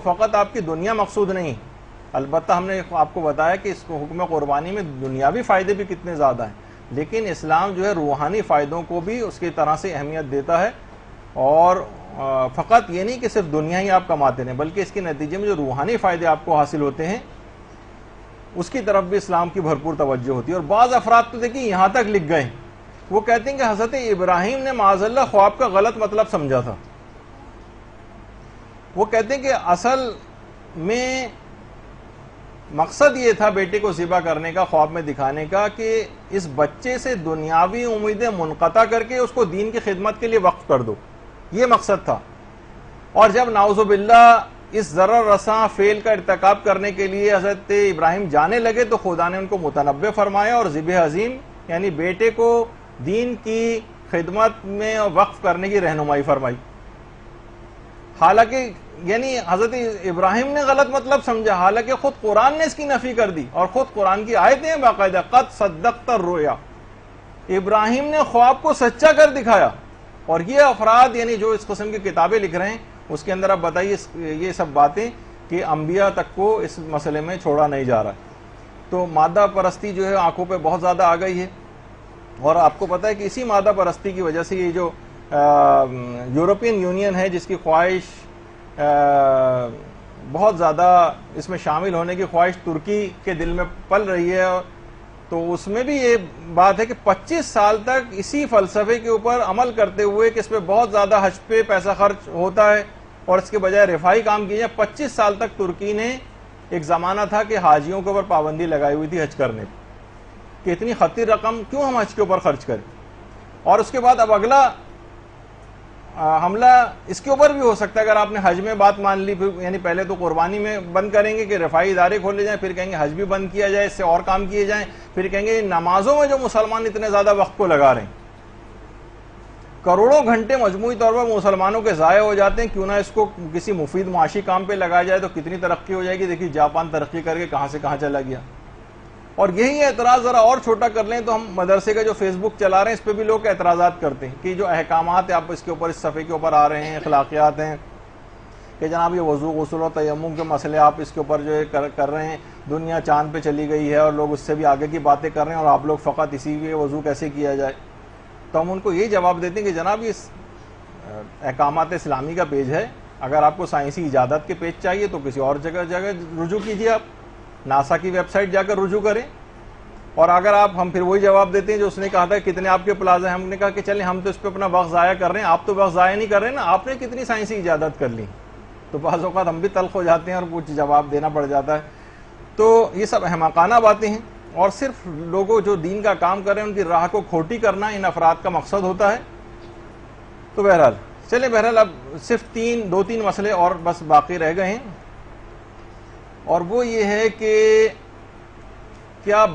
فقط آپ کی دنیا مقصود نہیں، البتہ ہم نے آپ کو بتایا کہ اس کو حکم قربانی میں دنیاوی فائدے بھی کتنے زیادہ ہیں، لیکن اسلام جو ہے روحانی فائدوں کو بھی اس کی طرح سے اہمیت دیتا ہے، اور فقط یہ نہیں کہ صرف دنیا ہی آپ کماتے ہیں، بلکہ اس کے نتیجے میں جو روحانی فائدے آپ کو حاصل ہوتے ہیں اس کی طرف بھی اسلام کی بھرپور توجہ ہوتی ہے۔ اور بعض افراد تو دیکھیں یہاں تک لکھ گئے، وہ کہتے ہیں کہ حضرت ابراہیم نے معاذ اللہ خواب کا غلط مطلب سمجھا تھا۔ وہ کہتے ہیں کہ اصل میں مقصد یہ تھا بیٹے کو ذبح کرنے کا، خواب میں دکھانے کا، کہ اس بچے سے دنیاوی امیدیں منقطع کر کے اس کو دین کی خدمت کے لیے وقف کر دو، یہ مقصد تھا۔ اور جب نعوذ باللہ اس ضرر رساں فعل کا ارتکاب کرنے کے لیے حضرت ابراہیم جانے لگے تو خدا نے ان کو متنبع فرمایا اور ذبح عظیم یعنی بیٹے کو دین کی خدمت میں وقف کرنے کی رہنمائی فرمائی۔ حالانکہ یعنی حضرت ابراہیم نے غلط مطلب سمجھا، حالانکہ خود قرآن نے اس کی نفی کر دی، اور خود قرآن کی آیتیں باقاعدہ قد صدقت الرؤیا، ابراہیم نے خواب کو سچا کر دکھایا۔ اور یہ افراد یعنی جو اس قسم کی کتابیں لکھ رہے ہیں اس کے اندر آپ بتائیے یہ سب باتیں کہ انبیاء تک کو اس مسئلے میں چھوڑا نہیں جا رہا۔ تو مادہ پرستی جو ہے آنکھوں پہ بہت زیادہ آ گئی ہے، اور آپ کو پتہ ہے کہ اسی مادہ پرستی کی وجہ سے یہ جو یورپین یونین ہے جس کی خواہش بہت زیادہ اس میں شامل ہونے کی خواہش ترکی کے دل میں پل رہی ہے، تو اس میں بھی یہ بات ہے کہ 25 سال تک اسی فلسفے کے اوپر عمل کرتے ہوئے کہ اس پہ بہت زیادہ حج پہ پیسہ خرچ ہوتا ہے اور اس کے بجائے رفاہی کام کیے جائے، 25 سال تک ترکی نے ایک زمانہ تھا کہ حاجیوں کے اوپر پابندی لگائی ہوئی تھی حج کرنے کہ اتنی خطیر رقم کیوں ہم حج کے اوپر خرچ کریں۔ اور اس کے بعد اب اگلا حملہ اس کے اوپر بھی ہو سکتا ہے، اگر آپ نے حج میں بات مان لی، یعنی پہلے تو قربانی میں بند کریں گے کہ رفاہی ادارے کھولے جائیں، پھر کہیں گے حج بھی بند کیا جائے، اس سے اور کام کیے جائیں، پھر کہیں گے نمازوں میں جو مسلمان اتنے زیادہ وقت کو لگا رہے ہیں، کروڑوں گھنٹے مجموعی طور پر مسلمانوں کے ضائع ہو جاتے ہیں، کیوں نہ اس کو کسی مفید معاشی کام پہ لگایا جائے تو کتنی ترقی ہو جائے گی۔ دیکھیے جاپان ترقی کر کے کہاں سے کہاں چلا گیا۔ اور یہی اعتراض ذرا اور چھوٹا کر لیں تو ہم مدرسے کا جو فیس بک چلا رہے ہیں اس پہ بھی لوگ اعتراضات کرتے ہیں کہ جو احکامات آپ اس کے اوپر اس صفحے کے اوپر آ رہے ہیں، اخلاقیات ہیں کہ جناب یہ وضو غسل و تیمم کے مسئلے آپ اس کے اوپر جو ہے کر رہے ہیں، دنیا چاند پہ چلی گئی ہے اور لوگ اس سے بھی آگے کی باتیں کر رہے ہیں، اور آپ لوگ فقط اسی کے وضو کیسے کیا جائے۔ تو ہم ان کو یہ جواب دیتے ہیں کہ جناب یہ احکامات اسلامی کا پیج ہے، اگر آپ کو سائنسی ایجادات کے پیج چاہیے تو کسی اور جگہ رجوع کیجیے، آپ ناسا کی ویب سائٹ جا کر رجوع کریں۔ اور اگر ہم پھر وہی جواب دیتے ہیں جو اس نے کہا تھا کتنے آپ کے پلازا ہیں، ہم نے کہا کہ چلیں ہم تو اس پہ اپنا وقت ضائع کر رہے ہیں، آپ تو وقت ضائع نہیں کر رہے نا، آپ نے کتنی سائنسی ایجادات کر لی۔ تو بعض اوقات ہم بھی تلخ ہو جاتے ہیں اور کچھ جواب دینا پڑ جاتا ہے۔ تو یہ سب احمقانہ باتیں ہیں، اور صرف لوگوں جو دین کا کام کر رہے ہیں ان کی راہ کو کھوٹی کرنا ان افراد کا مقصد ہوتا ہے۔ تو بہرحال بہرحال اب صرف دو تین مسئلے اور بس باقی رہ گئے ہیں، اور وہ یہ ہے کہ کیا